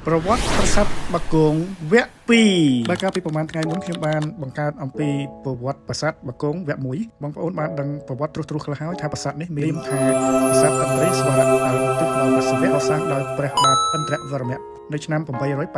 ប្រវត្តិប្រាសាទបាគងវគ្គ2បើកាលពីប្រហែលថ្ងៃមុនខ្ញុំបានបង្កើតអំពីប្រវត្តិប្រាសាទបាគងវគ្គ1បងប្អូនបានដឹងប្រវត្តិត្រួសខ្លះហើយថាប្រាសាទនេះមានថាប្រាសាទឥន្ទ្រីស្វរៈដែលឧទ្ទិសដល់ព្រះសិវៈកសាងដោយព្រះបាទឥន្ទ្រវរមៈនៅឆ្នាំ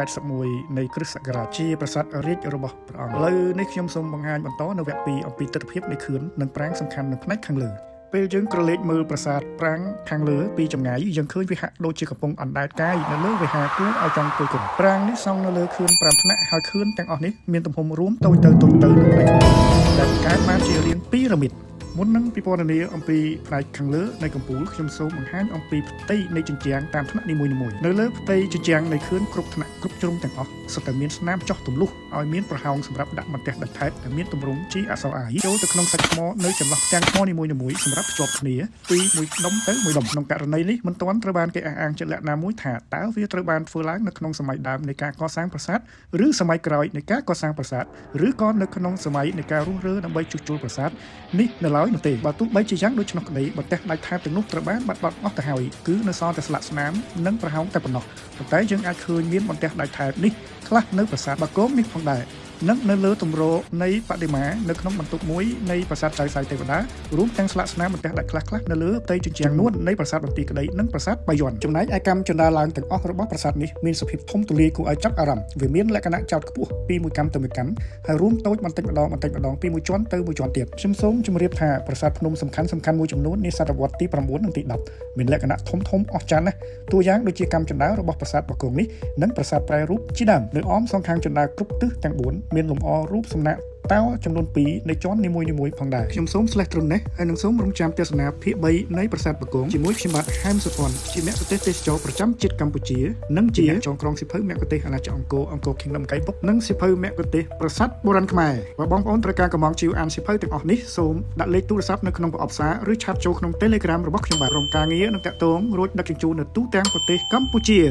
881នៃគ្រិស្តសករាជជាប្រាសាទរាជរបស់ព្រះអង្គឥឡូវនេះខ្ញុំសូមបង្ហាញបន្តនៅវគ្គ2អំពីទិដ្ឋភាពនៃខឿននិងប្រាង្គសំខាន់នៅផ្នែកខាងលើពេលយើងក្រឡេកមើលប្រាសាទប្រាង្គខាងលើពីចម្ងាយយើងឃើញវាហាក់ដូចជាកំពុងអណ្ដែតកាយនៅលើវិហារគួរឲ្យចង់គយគន់ប្រាង្គនេះសង់នៅលើខឿន5ថ្នាក់ហើយខឿនទាំងអស់នេះមានទំហំរួមតូចទៅនៅផ្នែកខាងលើដែលបង្កើតបានជារាងពីរ៉ាមីតមុននឹងពិពណ៌នាអំពីផ្នែកខាងលើនៃកំពូលខ្ញុំសូមបង្ហាញអំពីផ្ទៃនៃជញ្ជាំងតាមថ្នាក់នីមួយៗនៅលើផ្ទៃជញ្ជាំងនៃខឿនគ្រប់ថ្នាក់គ្រប់ជ្រុងទាំងអស់សុទ្ធតែមានស្នាមចោះទម្លុះឲ្យមានប្រហោងសម្រាប់ដាក់បន្ទះដាច់ថែបដែលមានទម្រង់ជាអក្សរ I ចូលទៅក្នុងសាច់ថ្មនៅចន្លោះផ្ទាំងថ្មនីមួយៗសម្រាប់ភ្ជាប់គ្នាពីមួយដុំទៅមួយដុំក្នុងករណីនេះមិនទាន់ត្រូវបានគេអះអាងជាក់លាក់ណាមួយថាតើវាត្រូវបានធ្វើឡើងនៅក្នុងសម័យដើមនៃការកសាងប្រាសាទឬសម័យក្រោយនៃការកសាងប្រាសាទឬក៏នៅក្នុងសម័យនៃការរុះរើដើម្បីជួសជុលប្រាសាទនេះនៅឡើយនោះទេបើទោះបីជាយ៉ាងដូច្នោះក្តីបន្ទះដាច់ថែបទាំងនោះត្រូវបានបាត់បង់អស់ទៅហើយគឺនៅសល់តែស្លាកស្នាមនិងប្រហោងតែប៉ុណ្ណោះប៉ុន្តែយើងអាចឃើញមានបន្ទះដាច់ថែបនេះខ្លះនៅប្រាសាទបាគងនេះផងដែរនិងនៅលើទម្រនៃបដិមានៅក្នុងបន្ទប់មួយនៃប្រាសាទចៅសៃទេវតារួមទាំងស្លាកស្នាមបន្ទះដាច់ខ្លះៗនៅលើផ្ទៃជញ្ជាំងនួននៃប្រាសាទបន្ទាយក្តីនិងប្រាសាទបាយ័នចំណែកឯកម្មចន្ទាឡើងទាំងអស់របស់ប្រាសាទនេះមានសភាពធំទូលាយគួរឲ្យចាប់អារម្មណ៍វាមានលក្ខណៈចោតខ្ពស់ពីមួយកម្មទៅមួយកម្មហើយរួមតូចបន្តិចម្ដងពីមួយជាន់ទៅមួយជាន់ទៀតខ្ញុំសូមជម្រាបថាប្រាសាទភ្នំសំខាន់មួយចំនួននាសតវត្សទី9និងទី10មានលក្ខណៈធំអស្ចារ្យណាស់តួយ៉ាងដូចជាកម្មចន្ទារបស់ប្រាសាទបាគងនេះនិងប្រាសាទប្រែរូបជាដើមនៅអមសងខាងចន្ទាគ្រប់ទិសទាំង4មានលម្អរូបសំណាកតោចំនួន2នៃជាន់នីមួយៗផងដែរខ្ញុំសូមស្លេះត្រឹមនេះហើយនឹងសូមរងចាំទស្សនាភាគ3នៃប្រាសាទបាគងជាមួយខ្ញុំបាទហែមសុភ័ណ្ឌជាមគ្គុទ្ទេសក៍ទេសចរប្រចាំជាតិកម្ពុជានិងជាចងក្រងសៀវភៅមគ្គុទ្ទេសក៍អាណាចក្រអង្គរ Kingdom Guidebook និងសៀវភៅមគ្គុទ្ទេសក៍ប្រាសាទបុរាណខ្មែរបើបងប្អូនត្រូវការកំងជីវអានសៀវភៅទាំងអស់នេះសូមដាក់លេខទូរស័ព្ទនៅក្នុងប្រអប់សារឬឆាតចូលក្នុង Telegram របស់ខ្ញុំបាទក្រុមការងារនឹងតាក់ទងរួចដឹកជញ្ជូននៅទូទាំងប្រទេសកម្ពុជា